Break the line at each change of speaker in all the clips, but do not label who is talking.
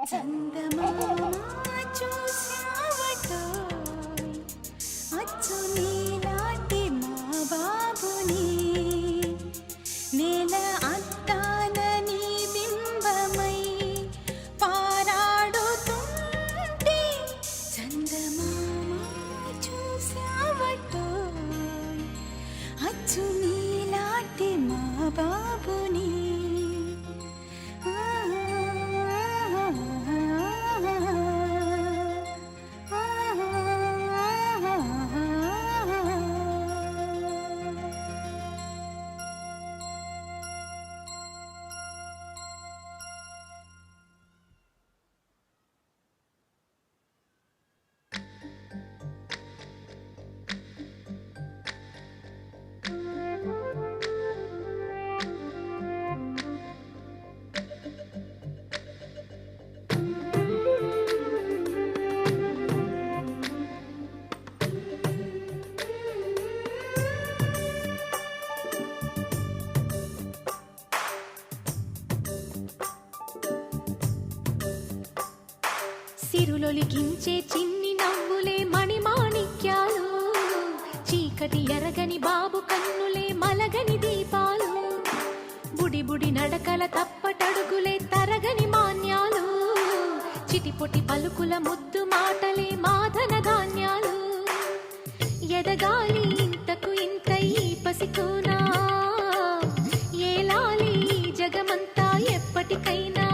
చందమామ చూశావటోయ్ అచ్చు నీలాంటి మా బాబుని నేల అద్దాన నీ బింబమై పారాడుతుంటే చందమామ చూశావటోయ్ అచ్చు నీలాంటి మా బాబుని సిరులొలికించే చిన్ని నవ్వులే మణిమాణిక్యాలు చీకటి ఎరగని బాబు కన్నులే మలగని దీపాలు బుడి బుడి నడకల తప్పటడుగులే తరగని మాన్యాలు చిటిపొటి పలుకుల ముద్దు మాటలే మాధన ధాన్యాలు ఎదగాలి ఇంతకు ఇంత ఈ పసికోనా ఏలాలి జగమంతా ఎప్పటికైనా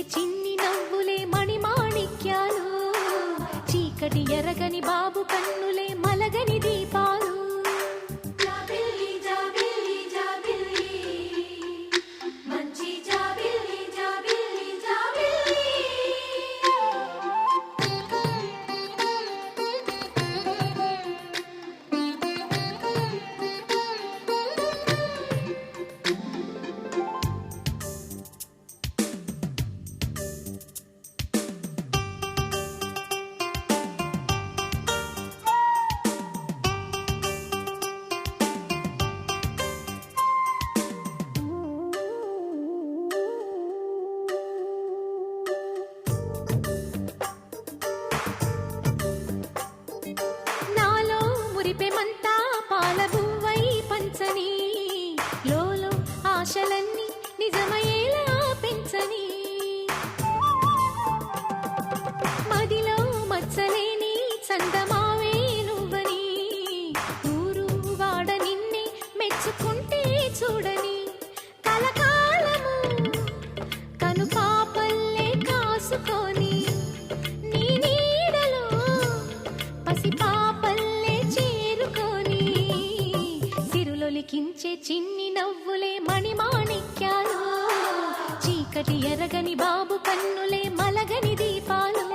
చిన్ని నవ్వులే మణిమాణిక్యాలు చీకటి ఎరగని బాబు కన్నులే మలగని దీపాలు మురిపెమంతా పాలబువ్వై పంచని లోలో ఆశలన్నీ నిజమయ్యేలా పెంచని మదిలో మచ్చలేని చందమావే నువ్వని ఊరు వాడ నిన్నే మెచ్చుకుంటే చూడని కలకాలము కను పాపల్లే కాసుకొని నీ నీడలో పసిపాపల్లే లిఖించే చిన్ని నవ్వులే మణిమాణిక్యాలు చీకటి ఎరగని బాబు కన్నులే మలగని దీపాలు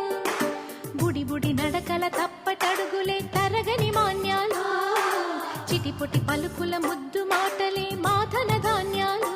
బుడి బుడి నడకల తప్పటడుగులే తరగని మాన్యాలు చిటిపొటి పలుకుల ముద్దు మాటలే మాధన ధాన్యాలు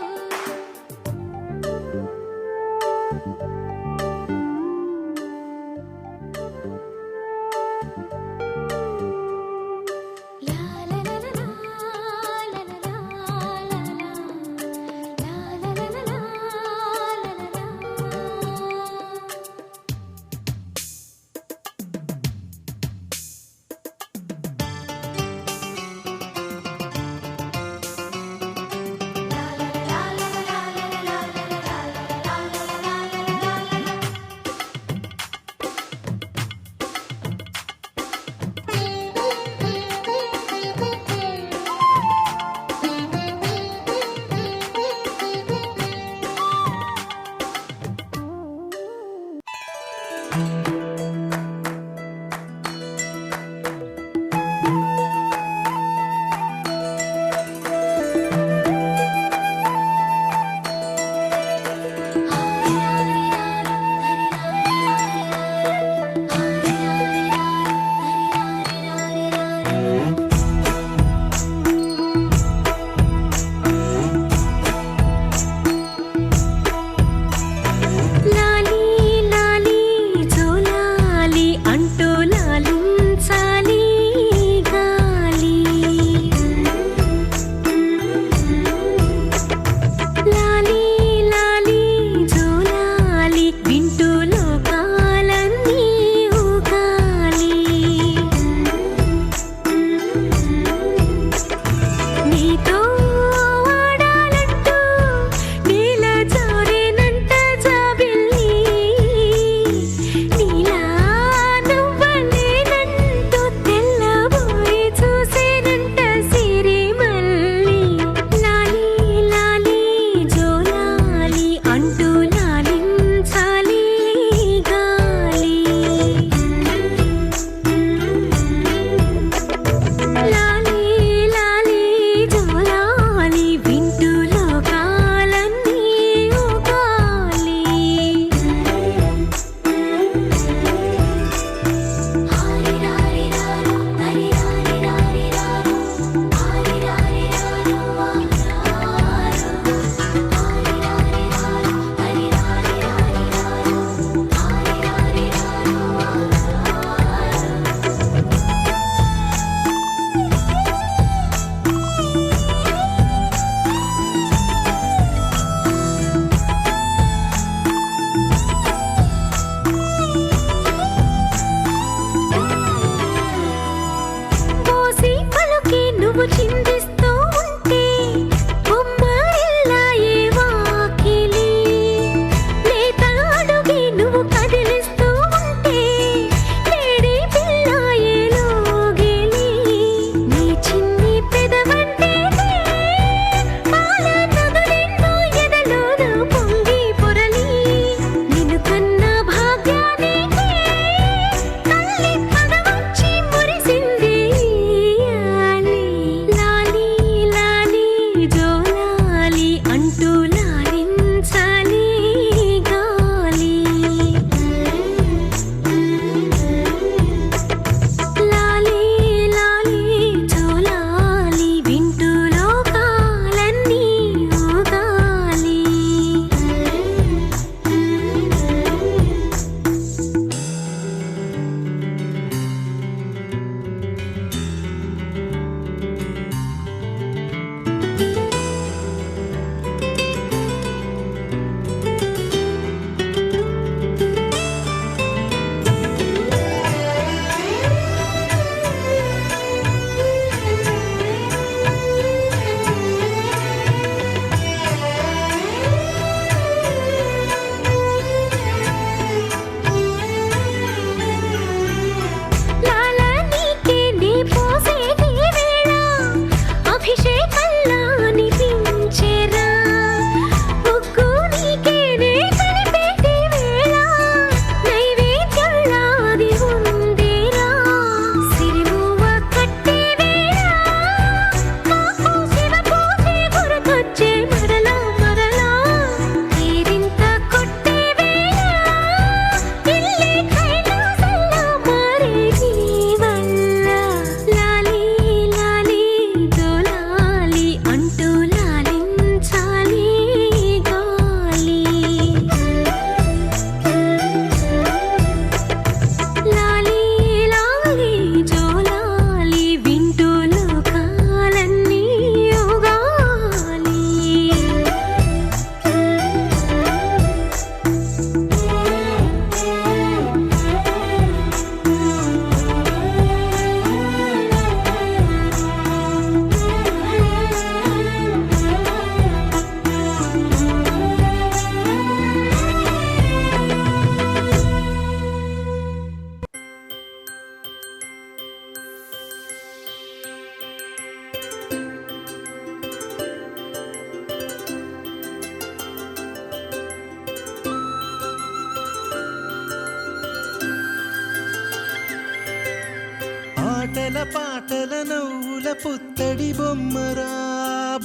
ఆటల పాటల నవ్వుల పుత్తడి బొమ్మరా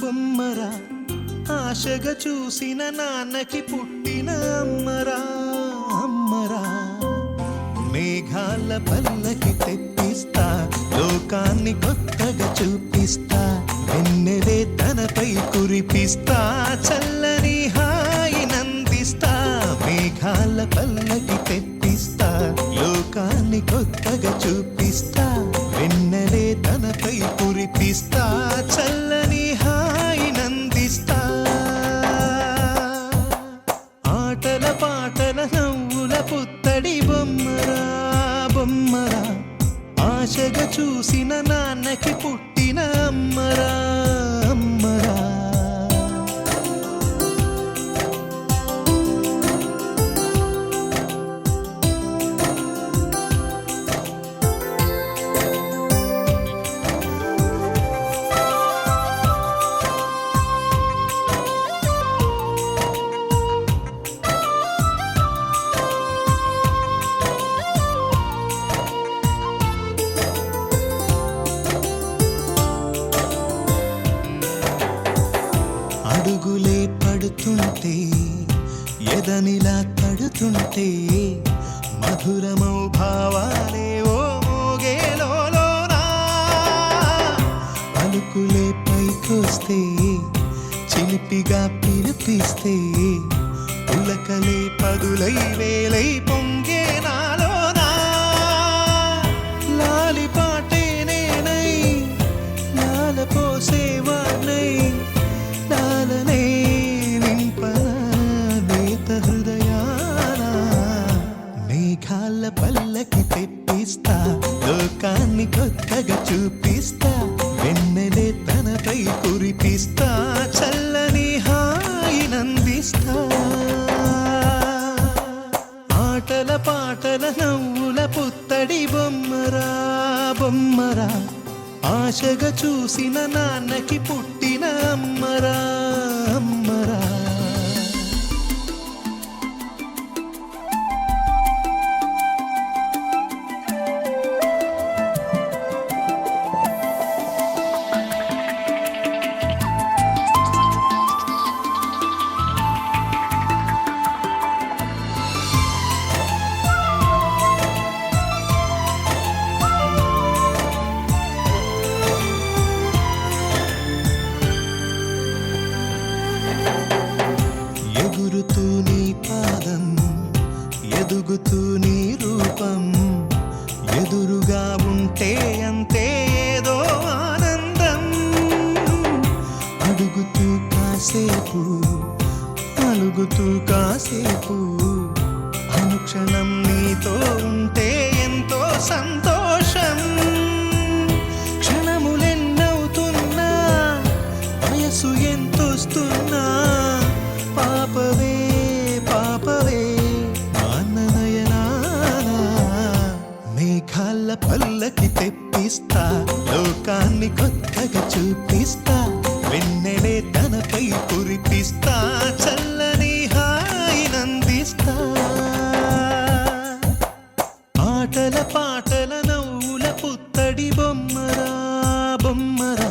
బొమ్మరా, ఆశగా చూసిన నాన్నకి పుట్టిన అమ్మరా అమ్మరా. మేఘాల పల్లకి తెప్పిస్తా, లోకాన్ని కొత్తగా చూపిస్తా, వెన్నెలే తనపై కురిపిస్తా, చల్లని హాయి నందిస్తా. మేఘాల పల్లకి తెప్పిస్తా, లోకాన్ని కొత్తగా చూపిస్తా, వెన్నెలే తనపై కురిపిస్తా, చల్లని హాయి నందిస్తా. ఆటల పాటల నవ్వుల పుత్తడి బొమ్మరా బొమ్మరా, ఆశగా చూసిన నాన్నకి పుట్టిన అమ్మరా అమ్మరా. అడుగులే పడుతుంటే ఎదనిలా తడుతుంటే, మధురమౌ భావాలే ఓ మోగేలోనా. పలుకులే పైకొస్తే చిలిపిగా పిలిపిస్తే, పులకలే పదులై వేలై పొంగే నాలోనా. లాలి పాటే నేనై లాల పోసేవాణ్ణై, లాలనే నింపనా నేత హృదయాన. మేఘాల పల్లకి తెప్పిస్తా, లోకాన్ని కొత్తగా చూపిస్తా, వెన్నెలే తనపై కురిపిస్తా, చల్లని హాయి నందిస్తా. ఆటల పాటల నవ్వుల పుత్తడి బొమ్మరా బొమ్మరా, ఆశగా చూసిన నాన్నకి పుట్టిన అమ్మరా అమ్మరా. ఎగురుతూ నీ పాదం, ఎదుగుతూ నీ రూపం, ఎదురుగా ఉంటే అంతే ఏదో ఆనందం. అడుగుతూ కాసేపు, అలుగుతూ కాసేపు, అనుక్షణం నీతో ఉంటే ఎంతో సంతోషం. క్షణములెన్నవుతున్నా, వయసు ఎంతొస్తున్నా, పాపవే పాపవే మాననయనానా. మేఘాల పల్లకి తెప్పిస్తా, లోకాన్ని కొత్తగా చూపిస్తా, వెన్నెలే తనపై కురిపిస్తా, చల్లని హాయి నందిస్తా. ఆటల పాటల నవ్వుల పుత్తడి బొమ్మరా బొమ్మరా,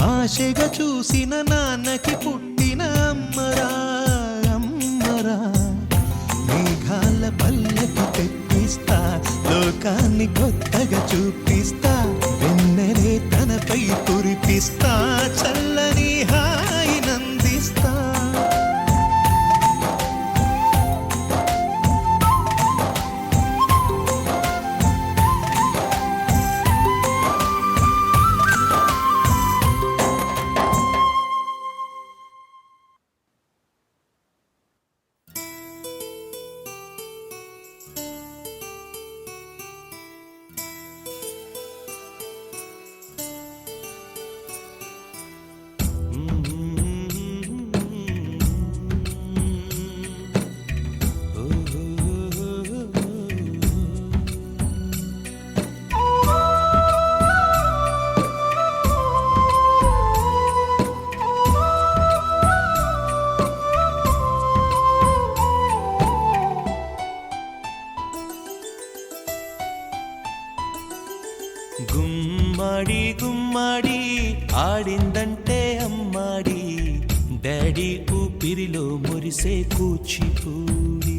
ఆశగా చూసిన నాన్నకి పుట్టిన అమ్మరా అమ్మరా. మేఘాల పల్లకి తెప్పిస్తా, లోకాన్ని కొత్తగా చూపిస్తా, వెన్నెలే తనపై కురిపిస్తా, చల్లని హాయి నందిస్తా. గుమ్మడి గుమ్మడి ఆడిందంటే అమ్మాడి డాడీ ఊపిరిలో మురిసే కూచిపూడి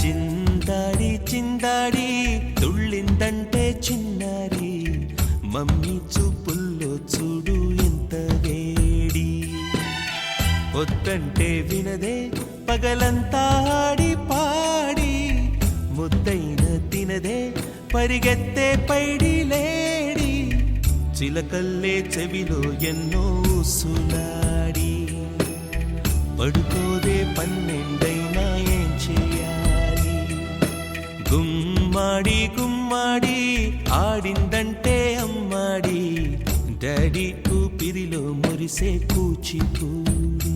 చిందాడి చిందాడి తుళ్ళిందంటే చిన్నారి మమ్మీ చూపుల్లో చూడు ఎంత వేడి వద్దంటే వినదే పగలంతా ఆడి పాడి ముద్దైన తినదే పరిగెత్తే పైడి లేడి చిలకల్లే చెవిలో ఎన్నో సులాడి పడుకోదే పన్నెండైనా ఏం చేయాలి గుమ్మాడి గుమ్మాడి ఆడిందంటే అమ్మాడి డాడీ ఊపిరిలో మురిసే కూచిపూడి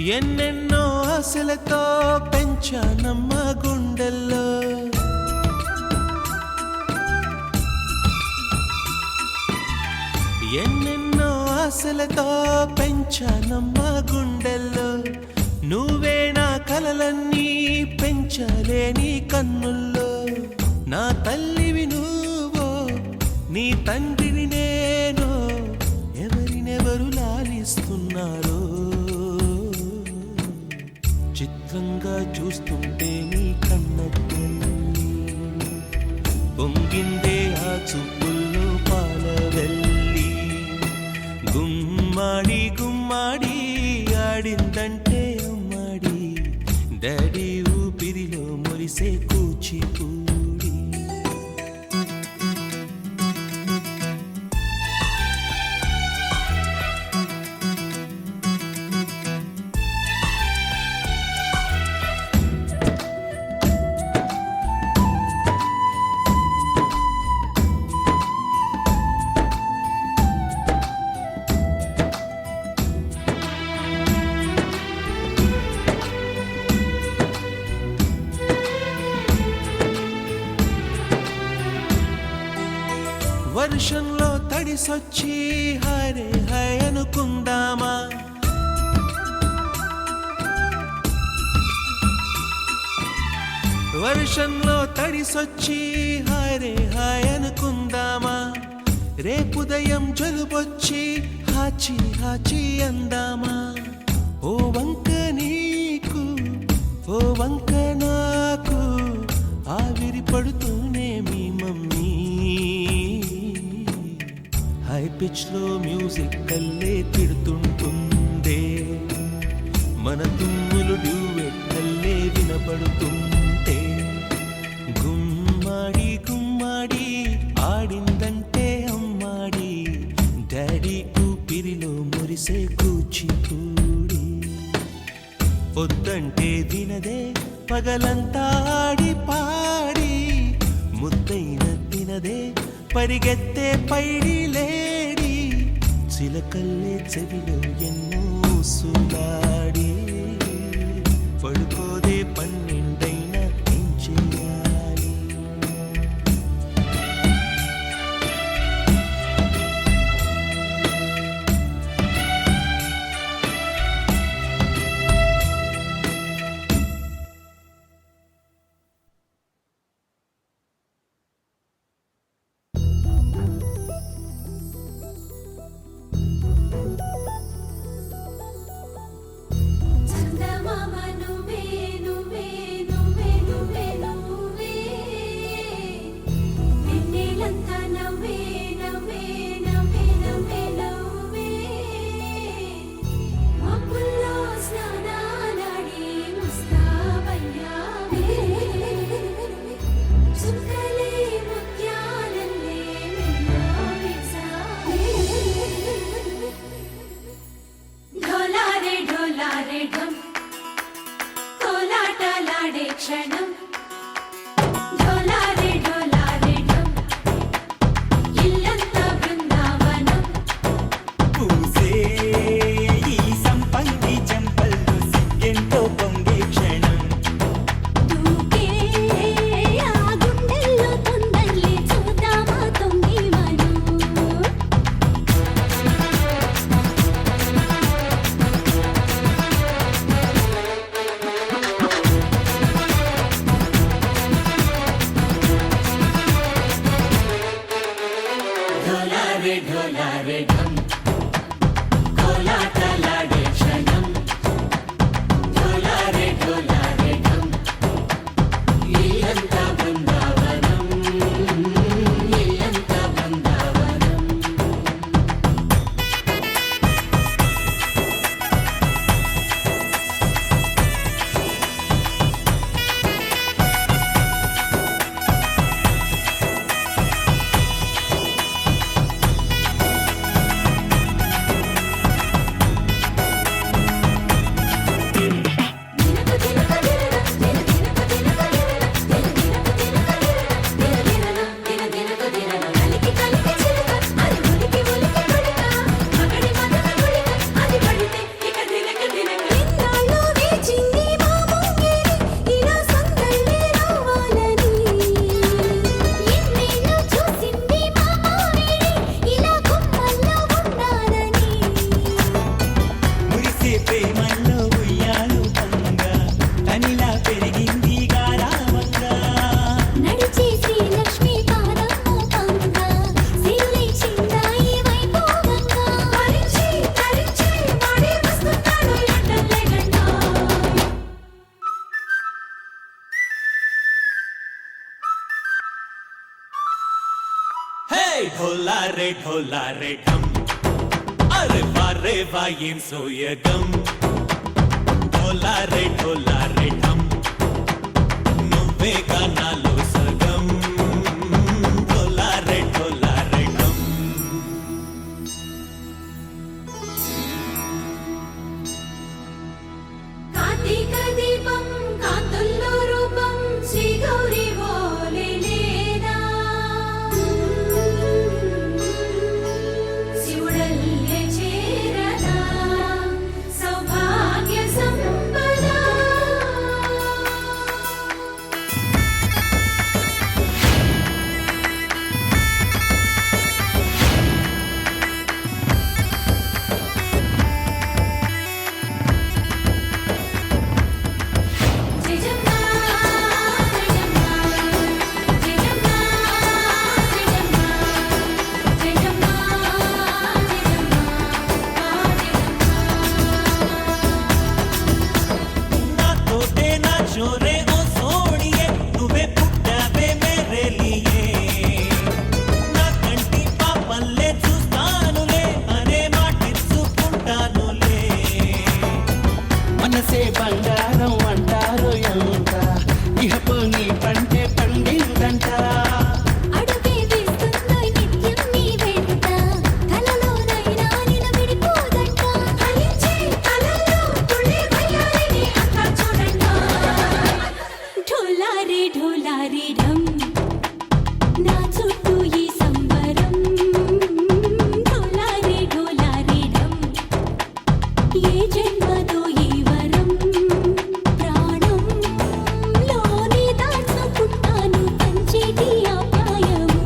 ఎన్నెన్నో ఆశలతో పెంచానమ్మ గుండెల్లో ఎన్నెన్నో ఆశలతో పెంచానమ్మ గుండెల్లో నువ్వే నా కలలన్నీ పెంచాలే నీ కన్నుల్లో నా తల్లివి నువ్వో నీ తండ్రిని నేను ఎవరినెవరు లాలిస్తున్నారో చిత్రంగా చూస్తుంటే నీ కన్నట్టు పొంగిందే ఆ చూపుల్లో పాలవెల్లి గుమ్మాడి గుమ్మాడి ఆడిందంటే అమ్మాడి డాడీ ఊపిరిలో మురిసే కూచిపూడి వర్షంలో తడిసొచ్చి హరే హై అనుకుందామా వర్షంలో తడిసొచ్చి హరే హై అనుకుందామా రేపుదయం జలుబొచ్చి హాచి హాచి అందామా ఓ వంక నీకు ఓ వంక నాకు ఆవిరి పడుతూనే మీ మమ్మీ హై పిచ్ లో మ్యూజిక్ కల్లే తిడుతుంటుందే మన తుమ్ములు డ్యూయెట్ కల్లే వినపడుతుంటే గుమ్మాడి గుమ్మాడి ఆడిందంటే అమ్మాడి డాడీ ఊపిరిలో మురిసే కూచిపూడి పొద్దంటే వినదే పగలంతా ఆడి పాడి ముద్దైన తినదే పరిగెత్తే పైడి లేడి చిలకల్లే చెవిలో ఎన్నో సులాడి పడుకోదే పన్నెండైనా ఏం చేయాలి
చందమామ నువ్వే నువ్వే
హే ఢోలా రే ఢమ్ అరే వారే వాయిం సోయగం ఢోలా రే ఢమ్ నువ్వే గానాలో సగం ఢోలా రే ఢమ్
కార్తీక దీపం కాంతుల్లో రూపం శ్రీ గౌరీ ఓలే లేదా శివుడల్లే చేరదా సౌభాగ్య సంపద జయజమ్మా జయజమ్మా జయజమ్మా జయజమ్మా జయజమ్మా
నా తోటే నా చోరే ఓ సోడియే నువ్వే పుట్టావే మేరే లియే నా కంటి పాపల్లే చూస్తానులే అనే మాటిచ్చుకుంటానులే
మనసే బంగారం అంటారు ఎంత ఇహపు నీ పంటే పండిందంట
అడుగే వేస్తుందోయ్ నిత్యం నీ వెంట కలలోనైనా నిన్ను విడిపోదంట ఫలించే కలల్లో తుళ్ళే వయ్యారిని అంతా చూడంట ఢోలా రే ఢమ్ నా చుట్టూ ఈ సంబరం ఢోలా రే ఢమ్ ఏ జన్మదో ఈ వరం ప్రాణంలోనే దాచుకుంటాను పంచేటి అపాయము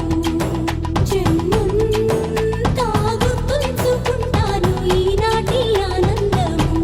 జన్మంతా గుర్తుంచుకుంటాను ఈనాటి ఆనందము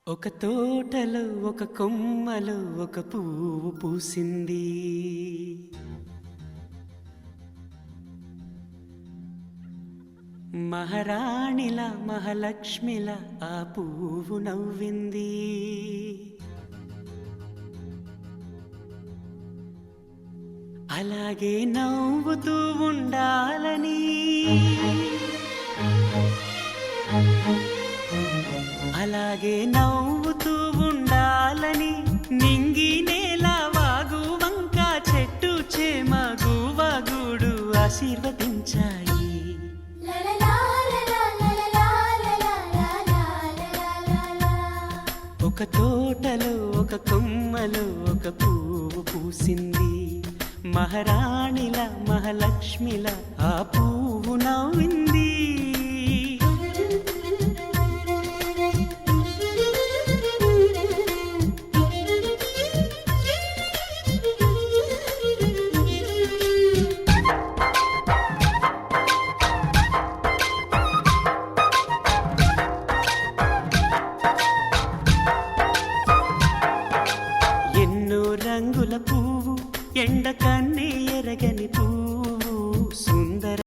ఒక తోటలో ఒక కొమ్మలో ఒక పువ్వు పూసింది మహారాణిలా మహాలక్ష్మిలా ఆ పువ్వు నవ్వింది అలాగే నవ్వుతూ ఉండాలని అలాగే నవ్వుతూ ఉండాలని నింగి నేల వాగు వంక చెట్టు చేమ గువగుడు ఆశీర్వదించాయి ఒక తోటలో ఒక కొమ్మలో ఒక పువ్వు పూసింది మహారాణిలా మహాలక్ష్మిలా ఆ పువ్వు నవ్వింది